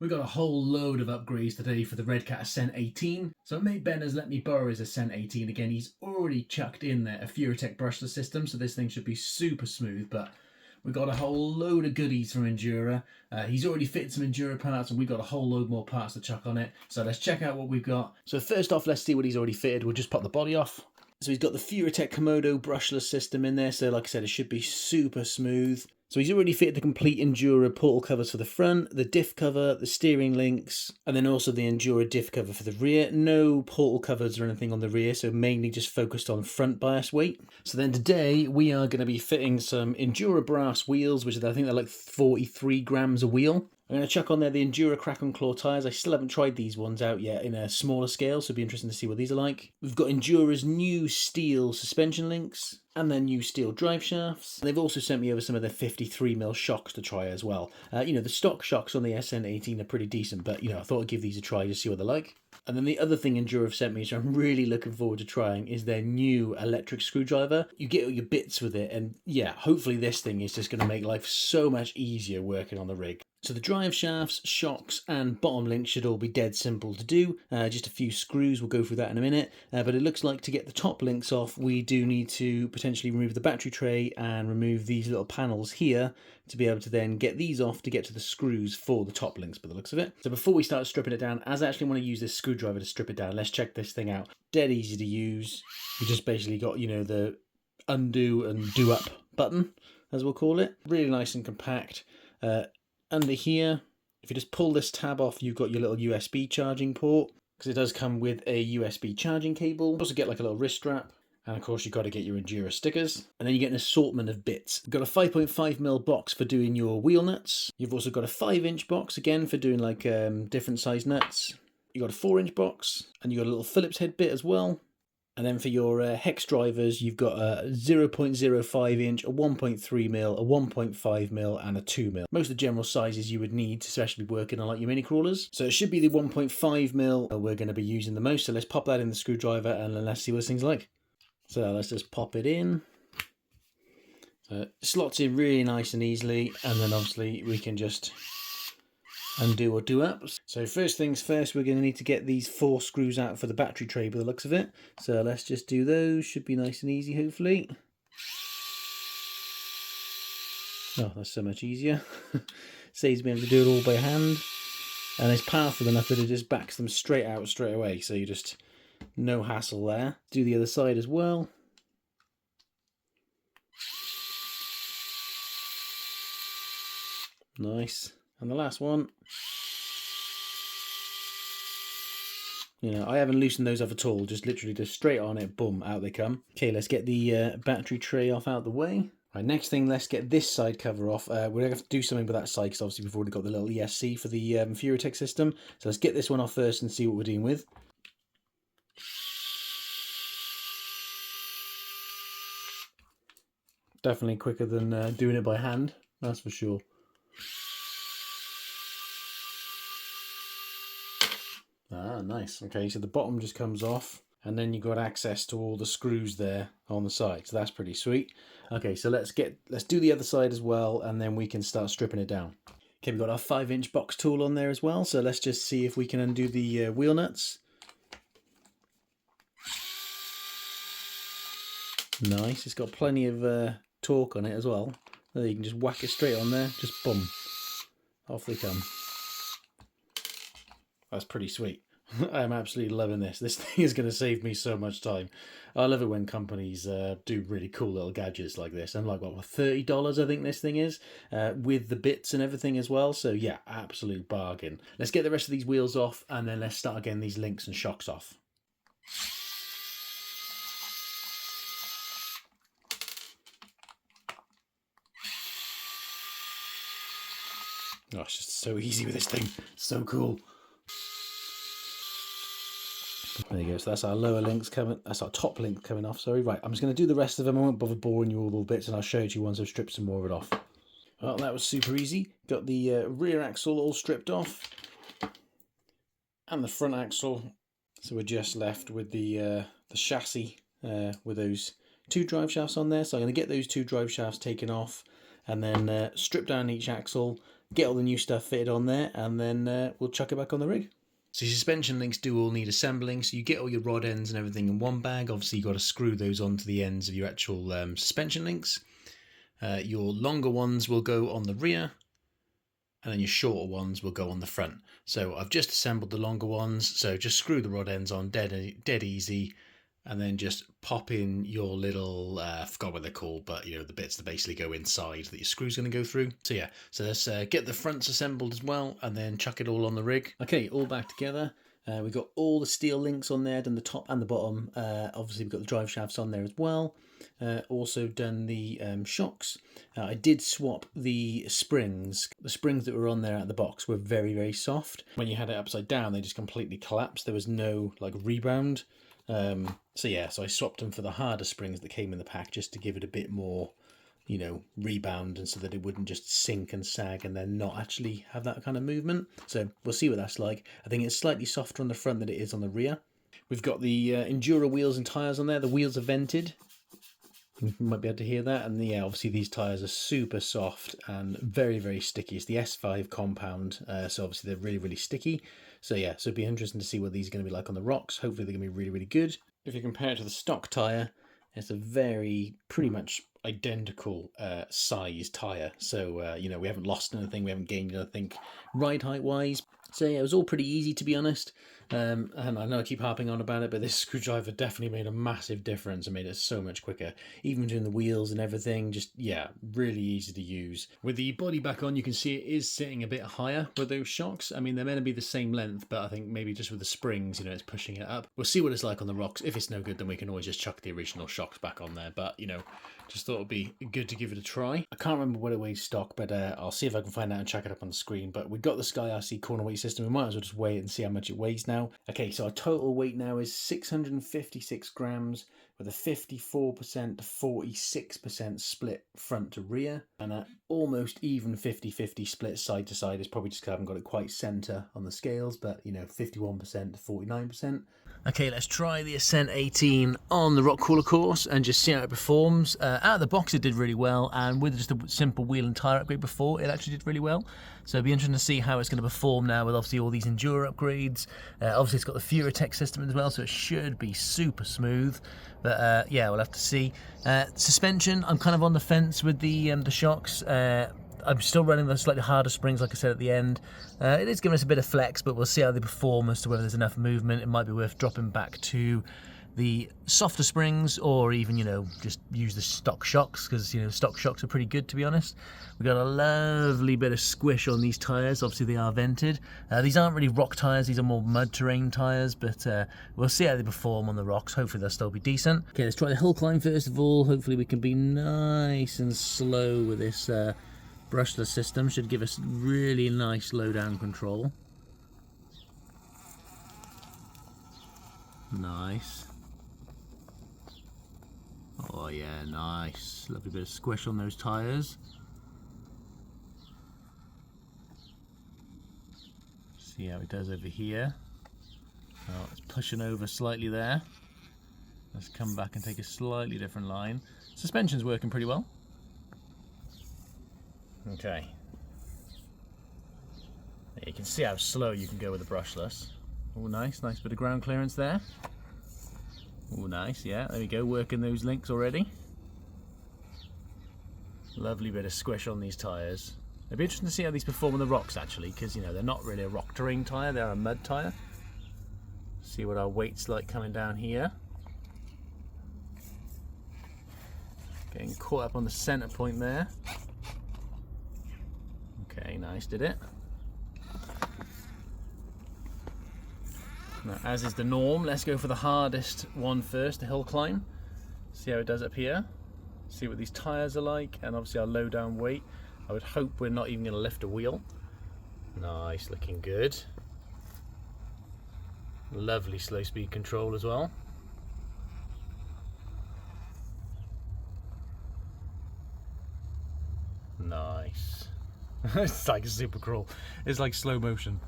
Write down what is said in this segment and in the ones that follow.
We got a whole load of upgrades today for the Redcat Ascent 18. So mate Ben has let me borrow his Ascent 18 again. He's already chucked in there a Furitek brushless system, so this thing should be super smooth, but we got a whole load of goodies from Injora. He's already fitted some Injora parts and we've got a whole load more parts to chuck on it. So let's check out what we've got. So first off, let's see what he's already fitted. We'll just pop the body off. So he's got the Furitek Komodo brushless system in there. So like I said, it should be super smooth. So he's already fitted the complete Injora portal covers for the front, the diff cover, the steering links, and then also the Injora diff cover for the rear. No portal covers or anything on the rear, so mainly just focused on front bias weight. So then today we are going to be fitting some Injora brass wheels, which I think they're like 43 grams a wheel. I'm going to chuck on there the Injora Crack on Claw tyres. I still haven't tried these ones out yet in a smaller scale, so it'll be interesting to see what these are like. We've got Injora's new steel suspension links and their new steel drive shafts. They've also sent me over some of their 53mm shocks to try as well. The stock shocks on the SN18 are pretty decent, but I thought I'd give these a try to see what they're like. And then the other thing Injora have sent me, which I'm really looking forward to trying, is their new electric screwdriver. You get all your bits with it, and yeah, hopefully this thing is just going to make life so much easier working on the rig. So the drive shafts, shocks and bottom links should all be dead simple to do. Just a few screws, we'll go through that in a minute. But it looks like to get the top links off, we do need to potentially remove the battery tray and remove these little panels here to be able to then get these off to get to the screws for the top links by the looks of it. So before we start stripping it down, as I actually want to use this screwdriver to strip it down, let's check this thing out. Dead easy to use. You just basically got, the undo and do up button, as we'll call it. Really nice and compact. Under here, if you just pull this tab off, you've got your little USB charging port, because it does come with a USB charging cable. You also get like a little wrist strap, and of course you've got to get your Injora stickers, and then you get an assortment of bits. You've got a 5.5mm box for doing your wheel nuts. You've also got a 5-inch box again for doing like different size nuts. You've got a 4-inch box, and you've got a little Phillips head bit as well. And then for your hex drivers, you've got a 0.05 inch, a 1.3mm, a 1.5mm, and a 2mm. Most of the general sizes you would need, especially working on like your mini crawlers. So it should be the 1.5mm we're going to be using the most. So let's pop that in the screwdriver and then let's see what this thing's like. So let's just pop it in. So it slots in really nice and easily, and then obviously we can just undo or do up. So first things first, we're going to need to get these 4 screws out for the battery tray by the looks of it. So let's just do those. Should be nice and easy, hopefully. Oh, that's so much easier. Saves me having to do it all by hand. And it's powerful enough that it just backs them straight out straight away. So you just, no hassle there. Do the other side as well. Nice. And the last one. I haven't loosened those up at all, just literally just straight on it, boom, out they come. Okay, let's get the battery tray off out the way. Right, next thing, let's get this side cover off. We're going to have to do something with that side, because obviously we've already got the little ESC for the Furitek system. So let's get this one off first and see what we're dealing with. Definitely quicker than doing it by hand, that's for sure. Ah, nice. Okay, so the bottom just comes off, and then you've got access to all the screws there on the side. So that's pretty sweet. Okay, so let's do the other side as well, and then we can start stripping it down. Okay, we've got our 5-inch box tool on there as well. So let's just see if we can undo the wheel nuts. Nice. It's got plenty of torque on it as well. So you can just whack it straight on there. Just boom. Off they come. That's pretty sweet. I'm absolutely loving this. This thing is going to save me so much time. I love it when companies do really cool little gadgets like this. And like, what, $30 I think this thing is, with the bits and everything as well. So yeah, absolute bargain. Let's get the rest of these wheels off, and then let's start getting these links and shocks off. Oh, it's just so easy with this thing. So cool. There you go, so that's our lower links coming, that's our top link coming off, sorry. Right, I'm just going to do the rest of them. I won't bother boring you all the bits, and I'll show it to you once I've stripped some more of it off. Well, that was super easy. Got the rear axle all stripped off, and the front axle. So we're just left with the chassis with those 2 drive shafts on there. So I'm going to get those 2 drive shafts taken off, and then strip down each axle, get all the new stuff fitted on there, and then we'll chuck it back on the rig. So your suspension links do all need assembling, so you get all your rod ends and everything in one bag. Obviously you've got to screw those onto the ends of your actual suspension links. Your longer ones will go on the rear, and then your shorter ones will go on the front. So I've just assembled the longer ones, so just screw the rod ends on dead easy, and then just pop in your little, I forgot what they're called, but you know, the bits that basically go inside that your screw's going to go through. So yeah, so let's get the fronts assembled as well, and then chuck it all on the rig. Okay, all back together. We've got all the steel links on there, done the top and the bottom. Obviously we've got the drive shafts on there as well. Also done the shocks. I did swap the springs. The springs that were on there at the box were very, very soft. When you had it upside down, they just completely collapsed. There was no like rebound. So yeah, so I swapped them for the harder springs that came in the pack just to give it a bit more, you know, rebound, and so that it wouldn't just sink and sag and then not actually have that kind of movement. So we'll see what that's like. I think it's slightly softer on the front than it is on the rear. We've got the Injora wheels and tyres on there. The wheels are vented. You might be able to hear that. And yeah, obviously these tyres are super soft and very, very sticky. It's the S5 compound, so obviously they're really, really sticky. So yeah, so it'd be interesting to see what these are going to be like on the rocks. Hopefully they're going to be really, really good. If you compare it to the stock tyre, it's a pretty much identical size tyre. So, you know, we haven't lost anything, we haven't gained anything ride height wise. So yeah, it was all pretty easy, to be honest. And I know I keep harping on about it, but this screwdriver definitely made a massive difference and made it so much quicker. Even doing the wheels and everything, just, yeah, really easy to use. With the body back on, you can see it is sitting a bit higher with those shocks. I mean, they're meant to be the same length, but I think maybe just with the springs, you know, it's pushing it up. We'll see what it's like on the rocks. If it's no good, then we can always just chuck the original shocks back on there. But, you know, just thought it'd be good to give it a try. I can't remember what it weighs stock, but I'll see if I can find out and chuck it up on the screen. But we've got the Sky RC corner weight system. We might as well just weigh it and see how much it weighs now. Okay, so our total weight now is 656 grams with a 54% to 46% split front to rear, and an almost even 50-50 split side to side. It's probably just because I haven't got it quite centre on the scales, but you know, 51% to 49%. Okay, let's try the Ascent 18 on the rock crawler course and just see how it performs. Out of the box it did really well, and with just a simple wheel and tyre upgrade before, it actually did really well. So it'll be interesting to see how it's going to perform now with obviously all these Injora upgrades. Obviously it's got the Furitek system as well, so it should be super smooth. But yeah, we'll have to see. Suspension, I'm kind of on the fence with the shocks. I'm still running the slightly harder springs, like I said at the end. It is giving us a bit of flex, but we'll see how they perform as to whether there's enough movement. It might be worth dropping back to the softer springs, or even, you know, just use the stock shocks, because, you know, stock shocks are pretty good, to be honest. We've got a lovely bit of squish on these tyres. Obviously they are vented. These aren't really rock tyres, these are more mud terrain tyres, but we'll see how they perform on the rocks. Hopefully they'll still be decent. Okay, let's try the hill climb first of all. Hopefully we can be nice and slow with this brushless system. Should give us really nice low down control. Nice. Oh yeah, nice. Lovely bit of squish on those tyres. See how it does over here. Oh, it's pushing over slightly there. Let's come back and take a slightly different line. Suspension's working pretty well. Okay. You can see how slow you can go with the brushless. Oh, nice bit of ground clearance there. Oh, nice, yeah, there we go, working those links already. Lovely bit of squish on these tyres. It'd be interesting to see how these perform on the rocks, actually, because, you know, they're not really a rock terrain tyre, they're a mud tyre. See what our weight's like coming down here. Getting caught up on the centre point there. Okay, nice, did it. Now, as is the norm, let's go for the hardest one first, the hill climb. See how it does up here. See what these tyres are like, and obviously our low down weight. I would hope we're not even going to lift a wheel. Nice, looking good. Lovely slow speed control as well. Nice. It's like super crawl. It's like slow motion.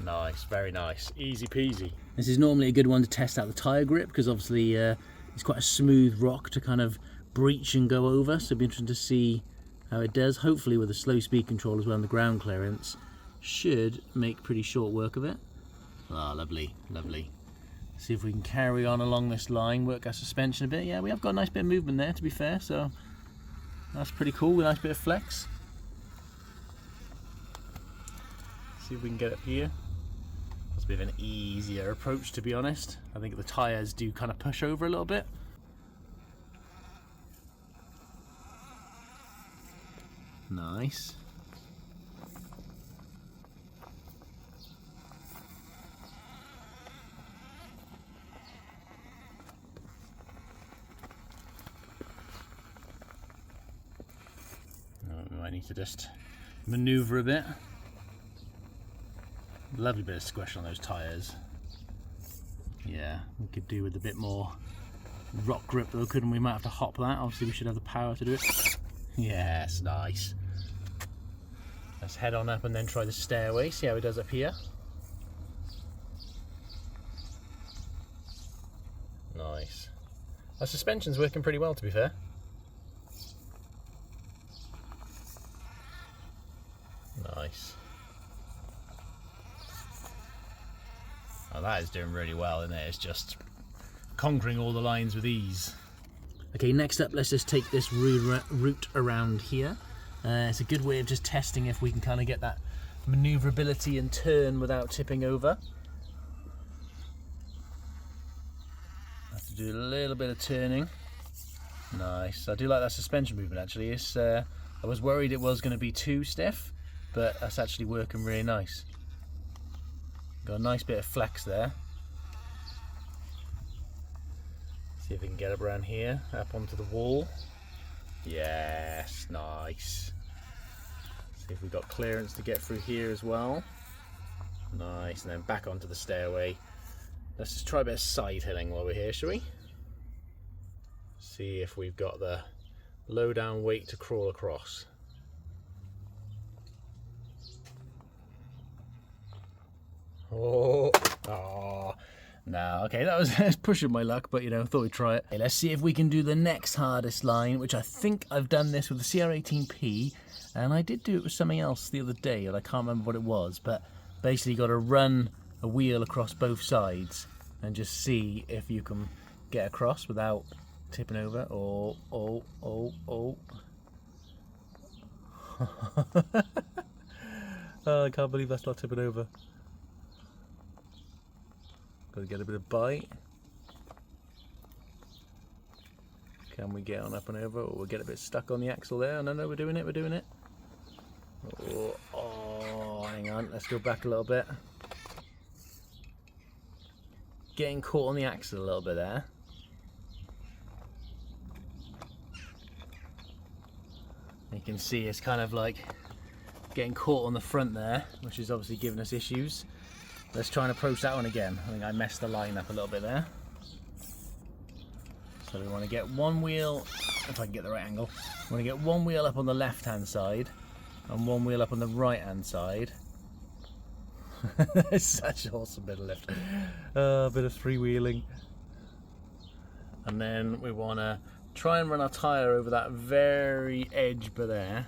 Nice, very nice, easy peasy. This is normally a good one to test out the tyre grip, because obviously it's quite a smooth rock to kind of breach and go over, so it'll be interesting to see how it does. Hopefully with a slow speed control as well, and the ground clearance should make pretty short work of it. Ah, lovely, lovely. See if we can carry on along this line, work our suspension a bit. Yeah, we have got a nice bit of movement there, to be fair, so that's pretty cool, a nice bit of flex. See if we can get up here. That's a bit of an easier approach, to be honest. I think the tyres do kind of push over a little bit. Nice. We might need to just maneuver a bit. Lovely bit of squish on those tyres. Yeah, we could do with a bit more rock grip though, couldn't we? Might have to hop that. Obviously we should have the power to do it. Yes, nice. Let's head on up and then try the stairway, see how it does up here. Nice. Our suspension's working pretty well, to be fair. Nice. Oh, that is doing really well, isn't it? It's just conquering all the lines with ease. Okay, next up, let's just take this route around here. It's a good way of just testing if we can kind of get that maneuverability and turn without tipping over. Have to do a little bit of turning. Nice. I do like that suspension movement actually. It's, I was worried it was going to be too stiff, but that's actually working really nice. Got a nice bit of flex there. See if we can get up around here, up onto the wall. Yes, nice. See if we've got clearance to get through here as well. Nice, and then back onto the stairway. Let's just try a bit of side hilling while we're here, shall we? See if we've got the low down weight to crawl across. Oh, no, okay, that was pushing my luck, but you know, thought we'd try it. Okay, let's see if we can do the next hardest line, which I think I've done this with the CR18P, and I did do it with something else the other day, and I can't remember what it was, but basically you got to run a wheel across both sides and just see if you can get across without tipping over. Oh. Oh, I can't believe that's not tipping over. Got to get a bit of bite. Can we get on up and over, or we'll get a bit stuck on the axle there? No, we're doing it. Oh, hang on, let's go back a little bit. Getting caught on the axle a little bit there. You can see it's kind of like getting caught on the front there, which is obviously giving us issues. Let's try and approach that one again. I think I messed the line up a little bit there. So we want to get one wheel, if I can get the right angle, we want to get one wheel up on the left hand side and one wheel up on the right hand side. It's such an awesome bit of lift. A bit of freewheeling. And then we want to try and run our tyre over that very edge by there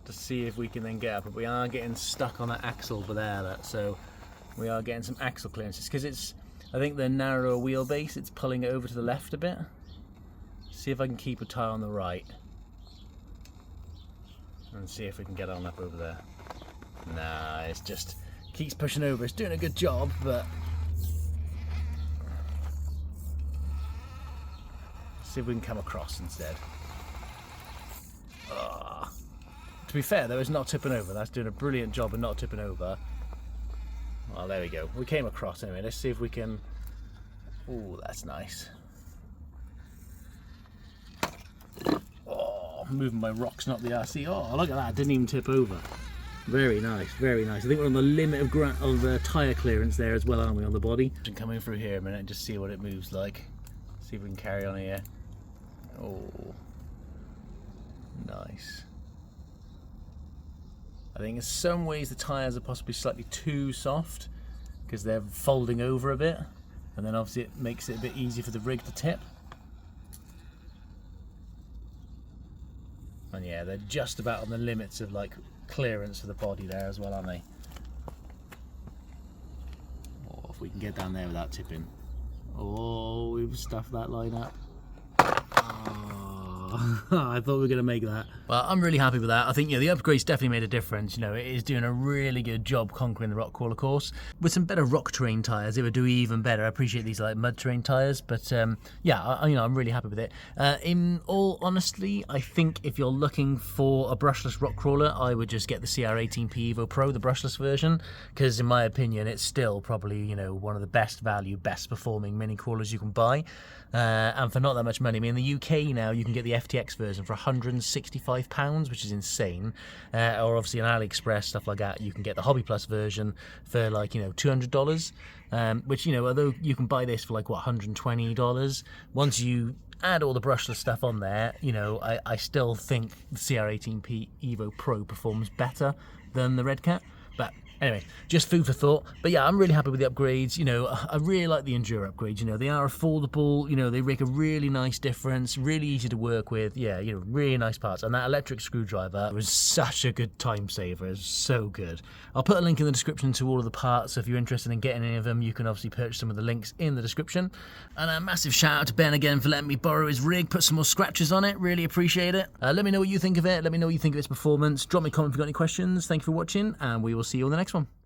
to see if we can then get up, but we are getting stuck on that axle by there, so we are getting some axle clearances because it's, I think the narrower wheelbase, it's pulling it over to the left a bit. See if I can keep a tyre on the right and see if we can get on up over there. Nah, it's just keeps pushing over. It's doing a good job, but see if we can come across instead. To be fair though, it's not tipping over. That's doing a brilliant job of not tipping over. Well, there we go. We came across anyway. Let's see if we can. Oh, that's nice. Oh, moving my rocks, not the RC. Oh, look at that. Didn't even tip over. Very nice, very nice. I think we're on the limit of tyre clearance there as well, aren't we, on the body? Coming through here a minute and just see what it moves like. See if we can carry on here. Oh, nice. I think in some ways the tyres are possibly slightly too soft because they're folding over a bit, and then obviously it makes it a bit easier for the rig to tip. And yeah, they're just about on the limits of like clearance for the body there as well, aren't they? Oh, if we can get down there without tipping. Oh, we've stuffed that line up. Oh, I thought we were going to make that. Well, I'm really happy with that. I think, the upgrades definitely made a difference. It is doing a really good job conquering the rock crawler course. With some better rock terrain tyres, it would do even better. I appreciate these like mud terrain tyres, but yeah, I'm really happy with it. In all honesty, I think if you're looking for a brushless rock crawler, I would just get the CR18P Evo Pro, the brushless version, because in my opinion, it's still probably, one of the best value, best performing mini crawlers you can buy. And for not that much money. I mean, in the UK now, you can get the FTX version for £165, which is insane. Or obviously on AliExpress, stuff like that, you can get the Hobby Plus version for like, $200. Which, although you can buy this for like, what, $120, once you add all the brushless stuff on there, I still think the CR18P Evo Pro performs better than the Redcat. But anyway, just food for thought. But yeah, I'm really happy with the upgrades. I really like the Injora upgrades. They are affordable. They make a really nice difference. Really easy to work with. Yeah, really nice parts. And that electric screwdriver was such a good time saver. It was so good. I'll put a link in the description to all of the parts. So if you're interested in getting any of them, you can obviously purchase some of the links in the description. And a massive shout out to Ben again for letting me borrow his rig, put some more scratches on it. Really appreciate it. Let me know what you think of it. Let me know what you think of its performance. Drop me a comment if you've got any questions. Thank you for watching, and we will see you on the next one.